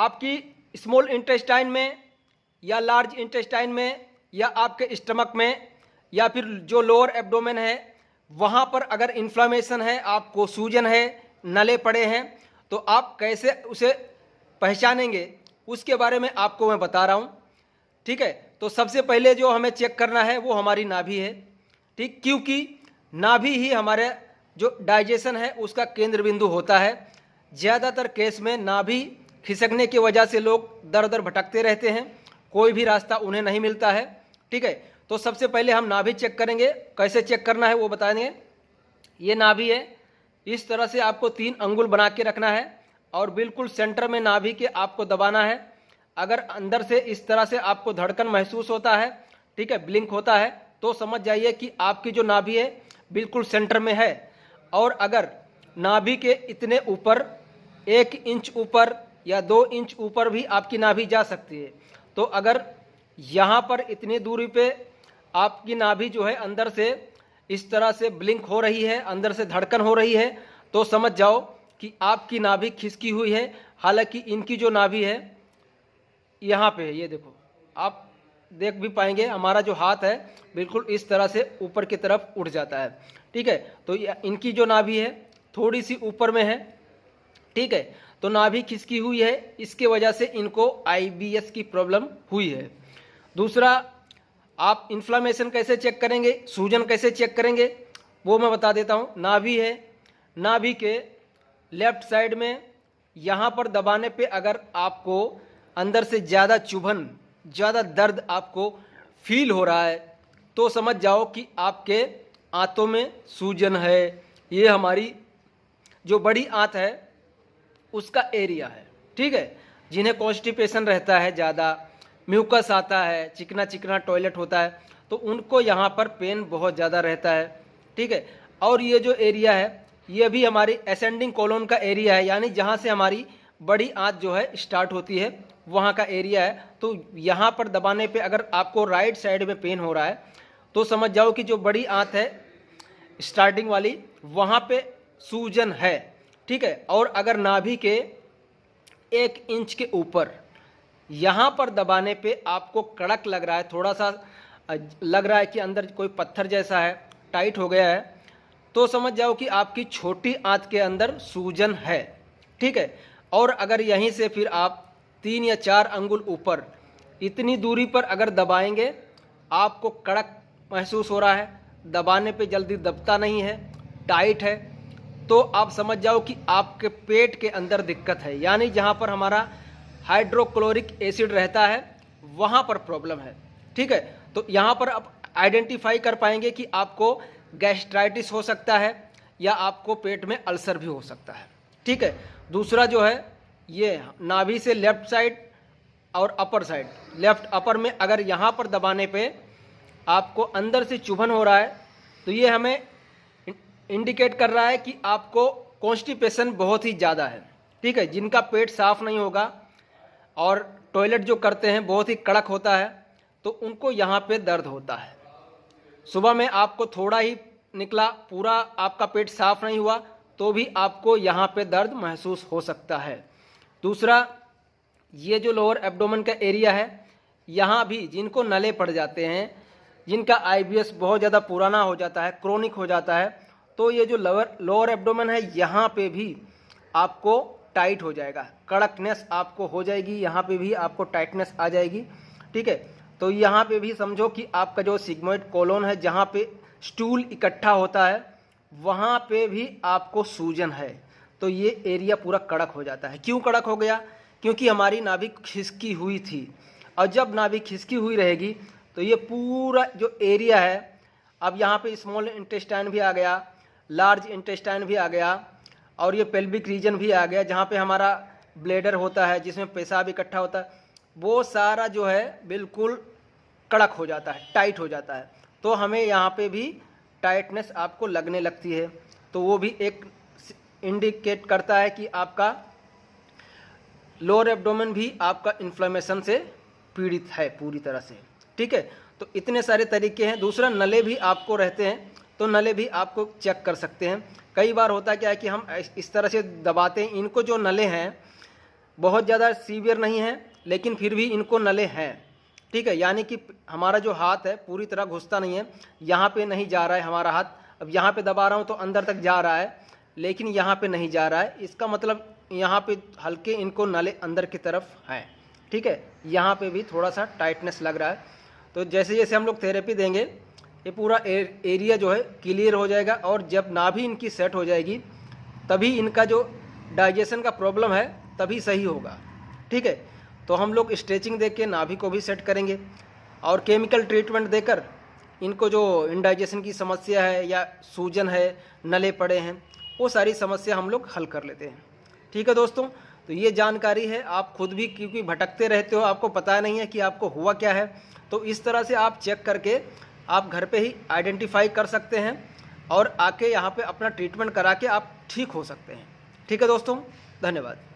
आपकी small intestine में या लार्ज इंटेस्टाइन में या आपके स्टमक में या फिर जो लोअर एब्डोमेन है वहाँ पर अगर इन्फ्लामेशन है, आपको सूजन है, नले पड़े हैं, तो आप कैसे उसे पहचानेंगे उसके बारे में आपको मैं बता रहा हूँ। ठीक है, तो सबसे पहले जो हमें चेक करना है वो हमारी नाभि है। ठीक, क्योंकि नाभि ही हमारे जो डाइजेशन है उसका केंद्र बिंदु होता है। ज़्यादातर केस में नाभि खिसकने की वजह से लोग दर दर भटकते रहते हैं, कोई भी रास्ता उन्हें नहीं मिलता है। ठीक है, तो सबसे पहले हम नाभि चेक करेंगे। कैसे चेक करना है वो बताएंगे। ये नाभि है, इस तरह से आपको 3 अंगुल बना के रखना है और बिल्कुल सेंटर में नाभि के आपको दबाना है। अगर अंदर से इस तरह से आपको धड़कन महसूस होता है, ठीक है, ब्लिंक होता है, तो समझ जाइए कि आपकी जो नाभि है बिल्कुल सेंटर में है। और अगर नाभि के इतने ऊपर 1 इंच ऊपर या 2 इंच ऊपर भी आपकी नाभि जा सकती है। तो अगर यहाँ पर इतनी दूरी पे आपकी नाभि जो है अंदर से इस तरह से ब्लिंक हो रही है, अंदर से धड़कन हो रही है, तो समझ जाओ कि आपकी नाभि खिसकी हुई है। हालांकि इनकी जो नाभि है यहाँ पे है, ये देखो, आप देख भी पाएंगे हमारा जो हाथ है बिल्कुल इस तरह से ऊपर की तरफ उठ जाता है। ठीक है, तो इनकी जो नाभि है थोड़ी सी ऊपर में है। ठीक है, तो नाभि खिसकी हुई है, इसके वजह से इनको IBS की प्रॉब्लम हुई है। दूसरा, आप इन्फ्लामेशन कैसे चेक करेंगे, सूजन कैसे चेक करेंगे वो मैं बता देता हूँ। नाभि है, नाभि के लेफ्ट साइड में यहाँ पर दबाने पे अगर आपको अंदर से ज़्यादा चुभन, ज़्यादा दर्द आपको फील हो रहा है तो समझ जाओ कि आपके आंतों में सूजन है। ये हमारी जो बड़ी आंत है उसका एरिया है। ठीक है, जिन्हें कॉन्स्टिपेशन रहता है, ज़्यादा म्यूकस आता है, चिकना चिकना टॉयलेट होता है, तो उनको यहाँ पर पेन बहुत ज़्यादा रहता है। ठीक है, और ये जो एरिया है ये भी हमारी असेंडिंग कोलोन का एरिया है, यानी जहाँ से हमारी बड़ी आंत जो है स्टार्ट होती है वहाँ का एरिया है। तो यहाँ पर दबाने पे अगर आपको राइट साइड में पेन हो रहा है तो समझ जाओ कि जो बड़ी आंत है स्टार्टिंग वाली वहाँ पे सूजन है। ठीक है, और अगर नाभि के 1 इंच के ऊपर यहाँ पर दबाने पे आपको कड़क लग रहा है, थोड़ा सा लग रहा है कि अंदर कोई पत्थर जैसा है, टाइट हो गया है, तो समझ जाओ कि आपकी छोटी आंत के अंदर सूजन है। ठीक है, और अगर यहीं से फिर आप 3 या 4 अंगुल ऊपर इतनी दूरी पर अगर दबाएंगे, आपको कड़क महसूस हो रहा है, दबाने पे जल्दी दबता नहीं है, टाइट है, तो आप समझ जाओ कि आपके पेट के अंदर दिक्कत है, यानी जहाँ पर हमारा हाइड्रोक्लोरिक एसिड रहता है वहाँ पर प्रॉब्लम है। ठीक है, तो यहाँ पर आप आइडेंटिफाई कर पाएंगे कि आपको गैस्ट्राइटिस हो सकता है या आपको पेट में अल्सर भी हो सकता है। ठीक है, दूसरा जो है ये नाभि से लेफ्ट साइड और अपर साइड, लेफ्ट अपर में अगर यहाँ पर दबाने पे आपको अंदर से चुभन हो रहा है तो ये हमें इंडिकेट कर रहा है कि आपको कॉन्स्टिपेशन बहुत ही ज़्यादा है। ठीक है, जिनका पेट साफ नहीं होगा और टॉयलेट जो करते हैं बहुत ही कड़क होता है तो उनको यहाँ पे दर्द होता है। सुबह में आपको थोड़ा ही निकला, पूरा आपका पेट साफ नहीं हुआ तो भी आपको यहाँ पे दर्द महसूस हो सकता है। दूसरा, ये जो लोअर एब्डोमेन का एरिया है यहाँ भी जिनको नले पड़ जाते हैं, जिनका IBS बहुत ज़्यादा पुराना हो जाता है, क्रोनिक हो जाता है, तो ये जो लोअर एब्डोमेन है यहाँ पे भी आपको टाइट हो जाएगा, कड़कनेस आपको हो जाएगी, यहाँ पे भी आपको टाइटनेस आ जाएगी। ठीक है, तो यहाँ पे भी समझो कि आपका जो सिग्मोइड कोलोन है जहाँ पे स्टूल इकट्ठा होता है वहाँ पे भी आपको सूजन है, तो ये एरिया पूरा कड़क हो जाता है। क्यों कड़क हो गया? क्योंकि हमारी नाभि खिसकी हुई थी, और जब नाभि खिसकी हुई रहेगी तो ये पूरा जो एरिया है, अब यहाँ पे स्मॉल इंटेस्टाइन भी आ गया, लार्ज इंटेस्टाइन भी आ गया, और ये पेल्विक रीजन भी आ गया जहाँ पे हमारा ब्लैडर होता है जिसमें पेशाब इकट्ठा होता है, वो सारा जो है बिल्कुल कड़क हो जाता है, टाइट हो जाता है। तो हमें यहाँ पे भी टाइटनेस आपको लगने लगती है, तो वो भी एक इंडिकेट करता है कि आपका लोअर एब्डोमेन भी आपका इन्फ्लेमेशन से पीड़ित है पूरी तरह से। ठीक है, तो इतने सारे तरीके हैं। दूसरा, नले भी आपको रहते हैं तो नले भी आपको चेक कर सकते हैं। कई बार होता क्या है कि हम इस तरह से दबाते हैं, इनको जो नले हैं बहुत ज़्यादा सीवियर नहीं है, लेकिन फिर भी इनको नले हैं। ठीक है, यानी कि हमारा जो हाथ है पूरी तरह घुसता नहीं है, यहाँ पे नहीं जा रहा है हमारा हाथ। अब यहाँ पे दबा रहा हूँ तो अंदर तक जा रहा है, लेकिन यहाँ पे नहीं जा रहा है। इसका मतलब यहाँ पे हल्के इनको नले अंदर की तरफ हैं। ठीक है, यहाँ पे भी थोड़ा सा टाइटनेस लग रहा है। तो जैसे जैसे हम लोग थेरेपी देंगे ये पूरा एरिया जो है क्लियर हो जाएगा, और जब नाभि इनकी सेट हो जाएगी तभी इनका जो डाइजेशन का प्रॉब्लम है तभी सही होगा। ठीक है, तो हम लोग स्ट्रेचिंग दे के नाभि को भी सेट करेंगे, और केमिकल ट्रीटमेंट देकर इनको जो इंडाइजेशन की समस्या है या सूजन है, नले पड़े हैं, वो सारी समस्या हम लोग हल कर लेते हैं। ठीक है दोस्तों, तो ये जानकारी है। आप खुद भी क्योंकि भटकते रहते हो, आपको पता नहीं है कि आपको हुआ क्या है, तो इस तरह से आप चेक करके आप घर पे ही आइडेंटिफाई कर सकते हैं और आके यहाँ पे अपना ट्रीटमेंट करा के आप ठीक हो सकते हैं। ठीक है दोस्तों, धन्यवाद।